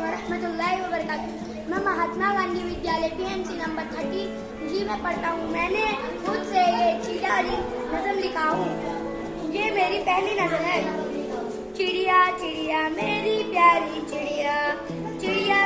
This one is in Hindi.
वरहमतुल्लाहि वबरकातुहू। मैं महात्मा गांधी विद्यालय PMC नंबर 30 में पढ़ता हूँ। मैंने खुद से ये चीटा नज़म लिखा हूँ। ये मेरी पहली नज़म है। चिड़िया चिड़िया मेरी प्यारी चिड़िया, चिड़िया